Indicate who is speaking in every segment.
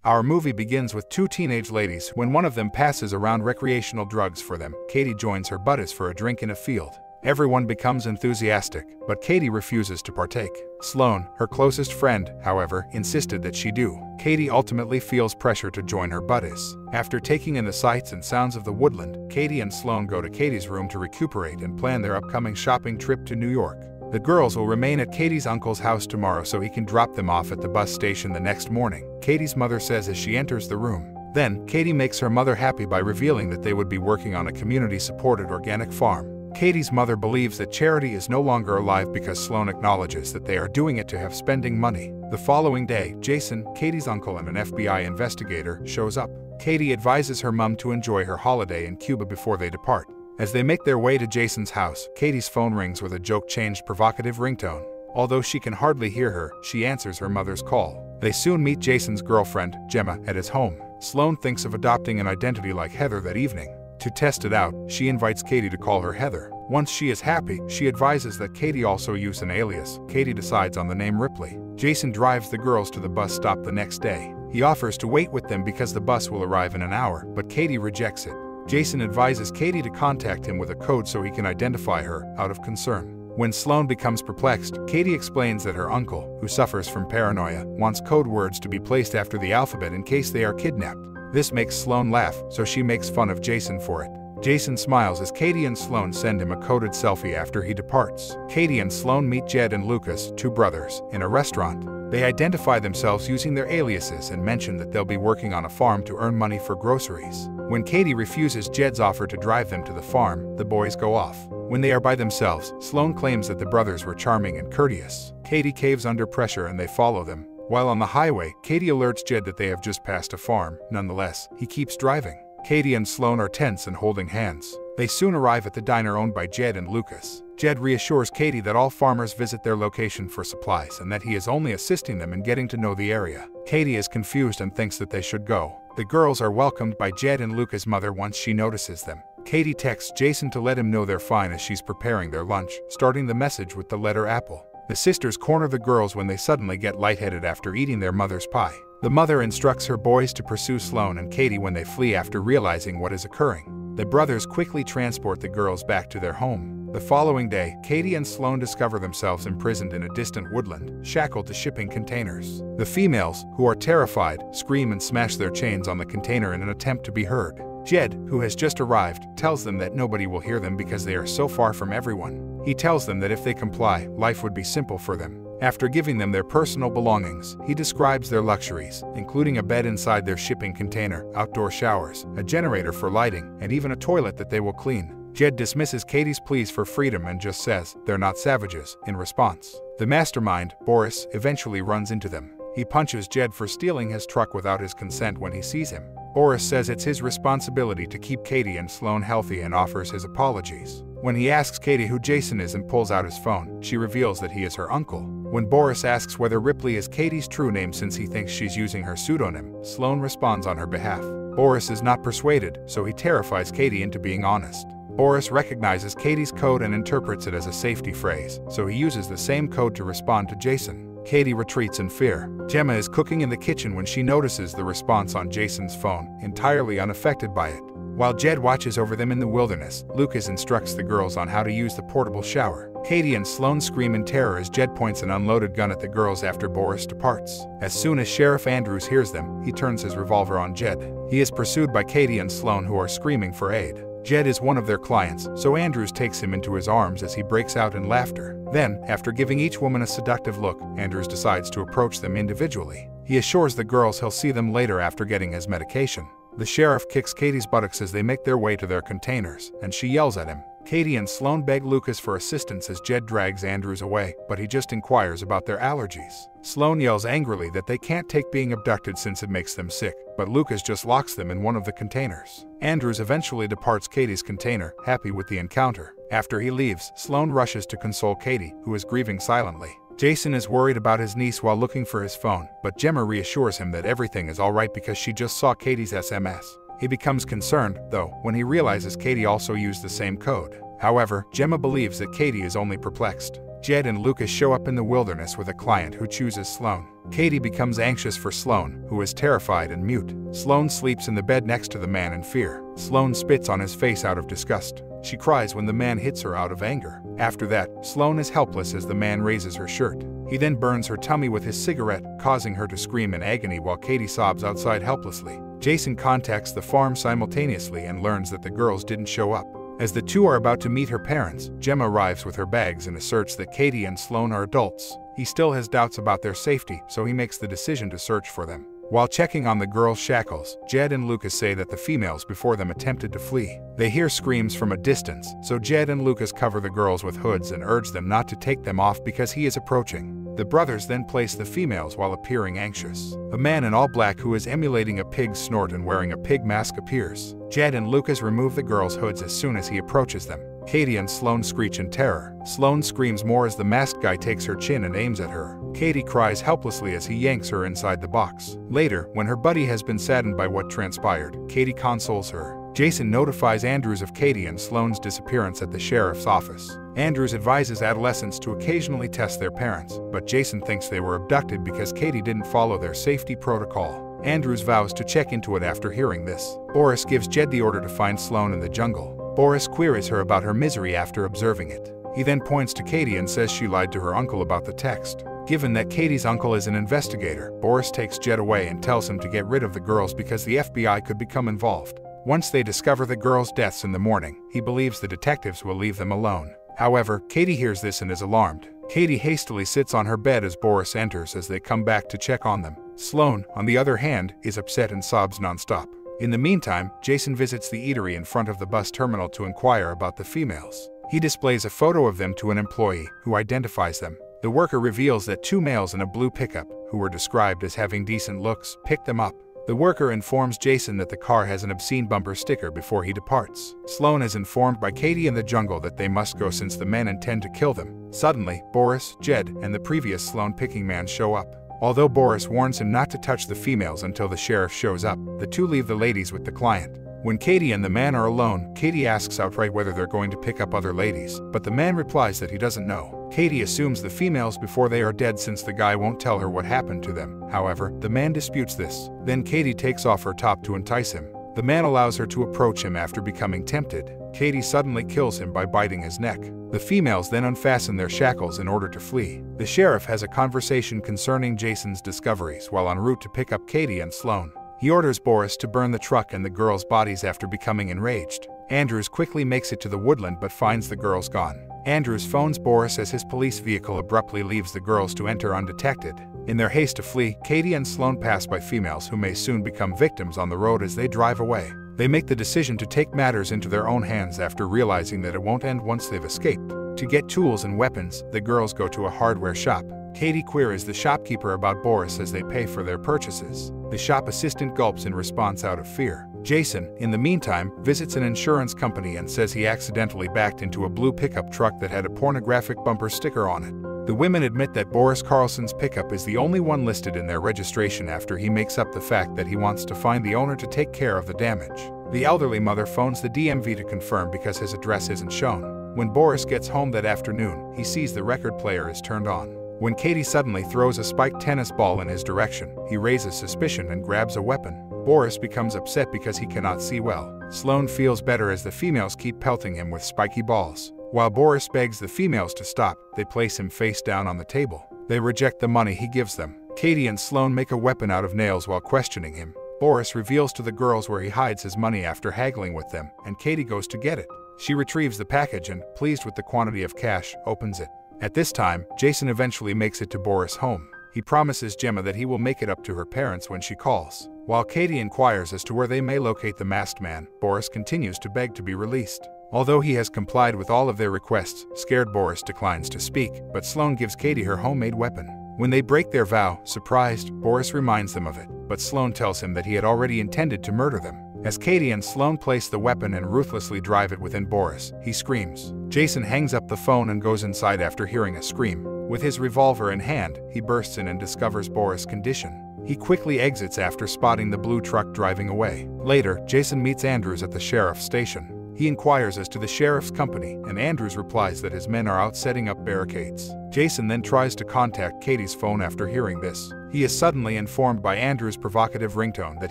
Speaker 1: Our movie begins with two teenage ladies when one of them passes around recreational drugs for them. Katie joins her buddies for a drink in a field. Everyone becomes enthusiastic, but Katie refuses to partake. Sloane, her closest friend, however, insisted that she do. Katie ultimately feels pressure to join her buddies. After taking in the sights and sounds of the woodland, Katie and Sloane go to Katie's room to recuperate and plan their upcoming shopping trip to New York. The girls will remain at Katie's uncle's house tomorrow so he can drop them off at the bus station the next morning, Katie's mother says as she enters the room. Then, Katie makes her mother happy by revealing that they would be working on a community-supported organic farm. Katie's mother believes that charity is no longer alive because Sloane acknowledges that they are doing it to have spending money. The following day, Jason, Katie's uncle and an FBI investigator, shows up. Katie advises her mom to enjoy her holiday in Cuba before they depart. As they make their way to Jason's house, Katie's phone rings with a joke-changed provocative ringtone. Although she can hardly hear her, she answers her mother's call. They soon meet Jason's girlfriend, Gemma, at his home. Sloane thinks of adopting an identity like Heather that evening. To test it out, she invites Katie to call her Heather. Once she is happy, she advises that Katie also use an alias. Katie decides on the name Ripley. Jason drives the girls to the bus stop the next day. He offers to wait with them because the bus will arrive in an hour, but Katie rejects it. Jason advises Katie to contact him with a code so he can identify her, out of concern. When Sloane becomes perplexed, Katie explains that her uncle, who suffers from paranoia, wants code words to be placed after the alphabet in case they are kidnapped. This makes Sloane laugh, so she makes fun of Jason for it. Jason smiles as Katie and Sloane send him a coded selfie after he departs. Katie and Sloane meet Jed and Lucas, two brothers, in a restaurant. They identify themselves using their aliases and mention that they'll be working on a farm to earn money for groceries. When Katie refuses Jed's offer to drive them to the farm, the boys go off. When they are by themselves, Sloane claims that the brothers were charming and courteous. Katie caves under pressure and they follow them. While on the highway, Katie alerts Jed that they have just passed a farm. Nonetheless, he keeps driving. Katie and Sloane are tense and holding hands. They soon arrive at the diner owned by Jed and Lucas. Jed reassures Katie that all farmers visit their location for supplies and that he is only assisting them in getting to know the area. Katie is confused and thinks that they should go. The girls are welcomed by Jed and Lucas' mother once she notices them. Katie texts Jason to let him know they're fine as she's preparing their lunch, starting the message with the letter apple. The sisters corner the girls when they suddenly get lightheaded after eating their mother's pie. The mother instructs her boys to pursue Sloane and Katie when they flee after realizing what is occurring. The brothers quickly transport the girls back to their home. The following day, Katie and Sloane discover themselves imprisoned in a distant woodland, shackled to shipping containers. The females, who are terrified, scream and smash their chains on the container in an attempt to be heard. Jed, who has just arrived, tells them that nobody will hear them because they are so far from everyone. He tells them that if they comply, life would be simple for them. After giving them their personal belongings, he describes their luxuries, including a bed inside their shipping container, outdoor showers, a generator for lighting, and even a toilet that they will clean. Jed dismisses Katie's pleas for freedom and just says, "They're not savages," in response. The mastermind, Boris, eventually runs into them. He punches Jed for stealing his truck without his consent when he sees him. Boris says it's his responsibility to keep Katie and Sloane healthy and offers his apologies. When he asks Katie who Jason is and pulls out his phone, she reveals that he is her uncle. When Boris asks whether Ripley is Katie's true name since he thinks she's using her pseudonym, Sloane responds on her behalf. Boris is not persuaded, so he terrifies Katie into being honest. Boris recognizes Katie's code and interprets it as a safety phrase, so he uses the same code to respond to Jason. Katie retreats in fear. Gemma is cooking in the kitchen when she notices the response on Jason's phone, entirely unaffected by it. While Jed watches over them in the wilderness, Lucas instructs the girls on how to use the portable shower. Katie and Sloane scream in terror as Jed points an unloaded gun at the girls after Boris departs. As soon as Sheriff Andrews hears them, he turns his revolver on Jed. He is pursued by Katie and Sloane, who are screaming for aid. Jed is one of their clients, so Andrews takes him into his arms as he breaks out in laughter. Then, after giving each woman a seductive look, Andrews decides to approach them individually. He assures the girls he'll see them later after getting his medication. The sheriff kicks Katie's buttocks as they make their way to their containers, and she yells at him. Katie and Sloane beg Lucas for assistance as Jed drags Andrews away, but he just inquires about their allergies. Sloane yells angrily that they can't take being abducted since it makes them sick, but Lucas just locks them in one of the containers. Andrews eventually departs Katie's container, happy with the encounter. After he leaves, Sloane rushes to console Katie, who is grieving silently. Jason is worried about his niece while looking for his phone, but Gemma reassures him that everything is alright because she just saw Katie's SMS. He becomes concerned, though, when he realizes Katie also used the same code. However, Gemma believes that Katie is only perplexed. Jed and Lucas show up in the wilderness with a client who chooses Sloane. Katie becomes anxious for Sloan, who is terrified and mute. Sloan sleeps in the bed next to the man in fear. Sloan spits on his face out of disgust. She cries when the man hits her out of anger. After that, Sloan is helpless as the man raises her shirt. He then burns her tummy with his cigarette, causing her to scream in agony while Katie sobs outside helplessly. Jason contacts the farm simultaneously and learns that the girls didn't show up. As the two are about to meet her parents, Gemma arrives with her bags and asserts that Katie and Sloan are adults. He still has doubts about their safety, so he makes the decision to search for them. While checking on the girls' shackles, Jed and Lucas say that the females before them attempted to flee. They hear screams from a distance, so Jed and Lucas cover the girls with hoods and urge them not to take them off because he is approaching. The brothers then place the females while appearing anxious. A man in all black who is emulating a pig's snort and wearing a pig mask appears. Jed and Lucas remove the girls' hoods as soon as he approaches them. Katie and Sloan screech in terror. Sloan screams more as the masked guy takes her chin and aims at her. Katie cries helplessly as he yanks her inside the box. Later, when her buddy has been saddened by what transpired, Katie consoles her. Jason notifies Andrews of Katie and Sloan's disappearance at the sheriff's office. Andrews advises adolescents to occasionally test their parents, but Jason thinks they were abducted because Katie didn't follow their safety protocol. Andrews vows to check into it after hearing this. Boris gives Jed the order to find Sloan in the jungle. Boris queries her about her misery after observing it. He then points to Katie and says she lied to her uncle about the text. Given that Katie's uncle is an investigator, Boris takes Jed away and tells him to get rid of the girls because the FBI could become involved. Once they discover the girls' deaths in the morning, he believes the detectives will leave them alone. However, Katie hears this and is alarmed. Katie hastily sits on her bed as Boris enters as they come back to check on them. Sloan, on the other hand, is upset and sobs nonstop. In the meantime, Jason visits the eatery in front of the bus terminal to inquire about the females. He displays a photo of them to an employee, who identifies them. The worker reveals that two males in a blue pickup, who were described as having decent looks, picked them up. The worker informs Jason that the car has an obscene bumper sticker before he departs. Sloan is informed by Katie in the jungle that they must go since the men intend to kill them. Suddenly, Boris, Jed, and the previous Sloan picking man show up. Although Boris warns him not to touch the females until the sheriff shows up, the two leave the ladies with the client. When Katie and the man are alone, Katie asks outright whether they're going to pick up other ladies, but the man replies that he doesn't know. Katie assumes the females before they are dead since the guy won't tell her what happened to them. However, the man disputes this. Then Katie takes off her top to entice him. The man allows her to approach him after becoming tempted. Katie suddenly kills him by biting his neck. The females then unfasten their shackles in order to flee. The sheriff has a conversation concerning Jason's discoveries while en route to pick up Katie and Sloan. He orders Boris to burn the truck and the girls' bodies after becoming enraged. Andrews quickly makes it to the woodland but finds the girls gone. Andrews phones Boris as his police vehicle abruptly leaves the girls to enter undetected. In their haste to flee, Katie and Sloan pass by females who may soon become victims on the road as they drive away. They make the decision to take matters into their own hands after realizing that it won't end once they've escaped. To get tools and weapons, the girls go to a hardware shop. Katie queries the shopkeeper about Boris as they pay for their purchases. The shop assistant gulps in response out of fear. Jason, in the meantime, visits an insurance company and says he accidentally backed into a blue pickup truck that had a pornographic bumper sticker on it. The women admit that Boris Carlson's pickup is the only one listed in their registration after he makes up the fact that he wants to find the owner to take care of the damage. The elderly mother phones the DMV to confirm because his address isn't shown. When Boris gets home that afternoon, he sees the record player is turned on. When Katie suddenly throws a spiked tennis ball in his direction, he raises suspicion and grabs a weapon. Boris becomes upset because he cannot see well. Sloan feels better as the females keep pelting him with spiky balls. While Boris begs the females to stop, they place him face down on the table. They reject the money he gives them. Katie and Sloan make a weapon out of nails while questioning him. Boris reveals to the girls where he hides his money after haggling with them, and Katie goes to get it. She retrieves the package and, pleased with the quantity of cash, opens it. At this time, Jason eventually makes it to Boris' home. He promises Gemma that he will make it up to her parents when she calls. While Katie inquires as to where they may locate the masked man, Boris continues to beg to be released. Although he has complied with all of their requests, scared Boris declines to speak, but Sloan gives Katie her homemade weapon. When they break their vow, surprised, Boris reminds them of it, but Sloan tells him that he had already intended to murder them. As Katie and Sloan place the weapon and ruthlessly drive it within Boris, he screams. Jason hangs up the phone and goes inside after hearing a scream. With his revolver in hand, he bursts in and discovers Boris' condition. He quickly exits after spotting the blue truck driving away. Later, Jason meets Andrews at the sheriff's station. He inquires as to the sheriff's company, and Andrews replies that his men are out setting up barricades. Jason then tries to contact Katie's phone after hearing this. He is suddenly informed by Andrew's provocative ringtone that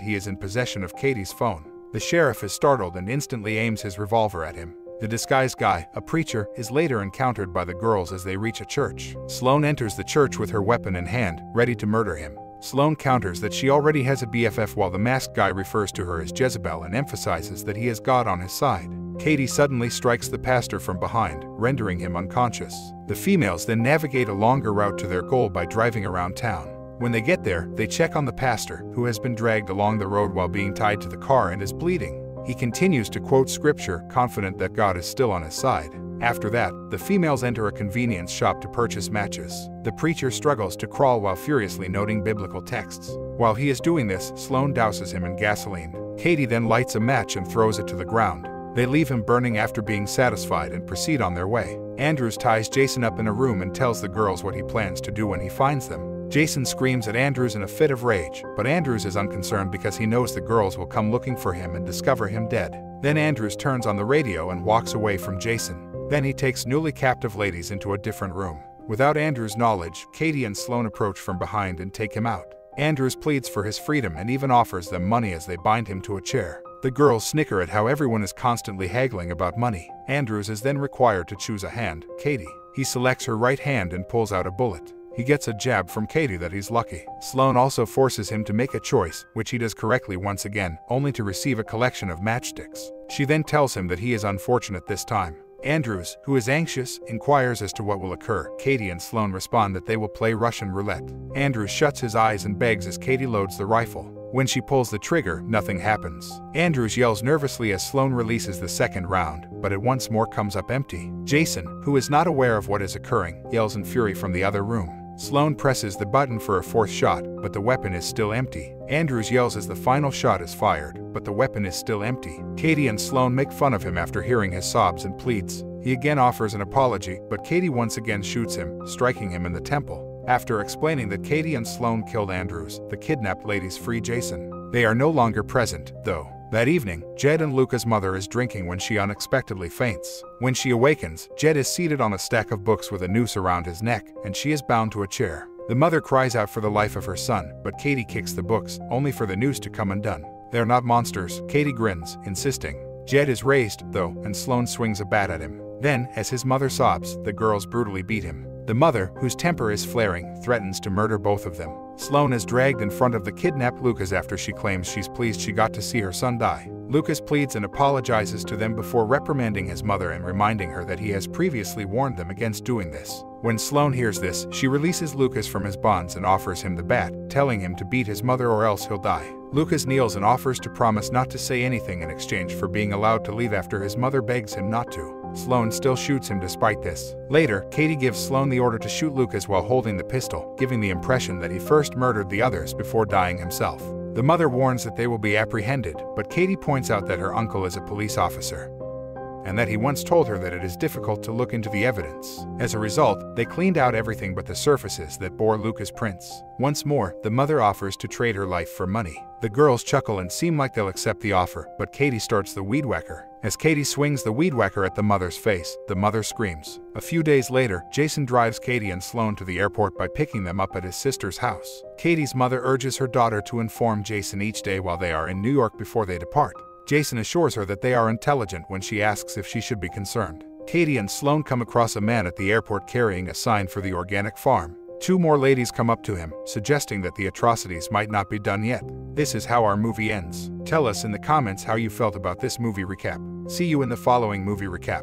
Speaker 1: he is in possession of Katie's phone. The sheriff is startled and instantly aims his revolver at him. The disguised guy, a preacher, is later encountered by the girls as they reach a church. Sloane enters the church with her weapon in hand, ready to murder him. Sloane counters that she already has a BFF while the masked guy refers to her as Jezebel and emphasizes that he has God on his side. Katie suddenly strikes the pastor from behind, rendering him unconscious. The females then navigate a longer route to their goal by driving around town. When they get there, they check on the pastor, who has been dragged along the road while being tied to the car and is bleeding. He continues to quote scripture, confident that God is still on his side. After that, the females enter a convenience shop to purchase matches. The preacher struggles to crawl while furiously noting biblical texts. While he is doing this, Sloane douses him in gasoline. Katie then lights a match and throws it to the ground. They leave him burning after being satisfied and proceed on their way. Andrews ties Jason up in a room and tells the girls what he plans to do when he finds them. Jason screams at Andrews in a fit of rage, but Andrews is unconcerned because he knows the girls will come looking for him and discover him dead. Then Andrews turns on the radio and walks away from Jason. Then he takes newly captive ladies into a different room. Without Andrews' knowledge, Katie and Sloane approach from behind and take him out. Andrews pleads for his freedom and even offers them money as they bind him to a chair. The girls snicker at how everyone is constantly haggling about money. Andrews is then required to choose a hand, Katie. He selects her right hand and pulls out a bullet. He gets a jab from Katie that he's lucky. Sloane also forces him to make a choice, which he does correctly once again, only to receive a collection of matchsticks. She then tells him that he is unfortunate this time. Andrews, who is anxious, inquires as to what will occur. Katie and Sloane respond that they will play Russian roulette. Andrews shuts his eyes and begs as Katie loads the rifle. When she pulls the trigger, nothing happens. Andrews yells nervously as Sloane releases the second round, but it once more comes up empty. Jason, who is not aware of what is occurring, yells in fury from the other room. Sloane presses the button for a fourth shot, but the weapon is still empty. Andrews yells as the final shot is fired, but the weapon is still empty. Katie and Sloane make fun of him after hearing his sobs and pleads. He again offers an apology, but Katie once again shoots him, striking him in the temple. After explaining that Katie and Sloane killed Andrews, the kidnapped ladies free Jason. They are no longer present, though. That evening, Jed and Luca's mother is drinking when she unexpectedly faints. When she awakens, Jed is seated on a stack of books with a noose around his neck, and she is bound to a chair. The mother cries out for the life of her son, but Katie kicks the books, only for the noose to come undone. They're not monsters, Katie grins, insisting. Jed is raised, though, and Sloane swings a bat at him. Then, as his mother sobs, the girls brutally beat him. The mother, whose temper is flaring, threatens to murder both of them. Sloane is dragged in front of the kidnapped Lucas after she claims she's pleased she got to see her son die. Lucas pleads and apologizes to them before reprimanding his mother and reminding her that he has previously warned them against doing this. When Sloane hears this, she releases Lucas from his bonds and offers him the bat, telling him to beat his mother or else he'll die. Lucas kneels and offers to promise not to say anything in exchange for being allowed to leave after his mother begs him not to. Sloane still shoots him despite this. Later, Katie gives Sloane the order to shoot Lucas while holding the pistol, giving the impression that he first murdered the others before dying himself. The mother warns that they will be apprehended, but Katie points out that her uncle is a police officer, and that he once told her that it is difficult to look into the evidence. As a result, they cleaned out everything but the surfaces that bore Lucas' prints. Once more, the mother offers to trade her life for money. The girls chuckle and seem like they'll accept the offer, but Katie starts the weed whacker. As Katie swings the weed whacker at the mother's face, the mother screams. A few days later, Jason drives Katie and Sloane to the airport by picking them up at his sister's house. Katie's mother urges her daughter to inform Jason each day while they are in New York before they depart. Jason assures her that they are intelligent when she asks if she should be concerned. Katie and Sloane come across a man at the airport carrying a sign for the organic farm. Two more ladies come up to him, suggesting that the atrocities might not be done yet. This is how our movie ends. Tell us in the comments how you felt about this movie recap. See you in the following movie recap.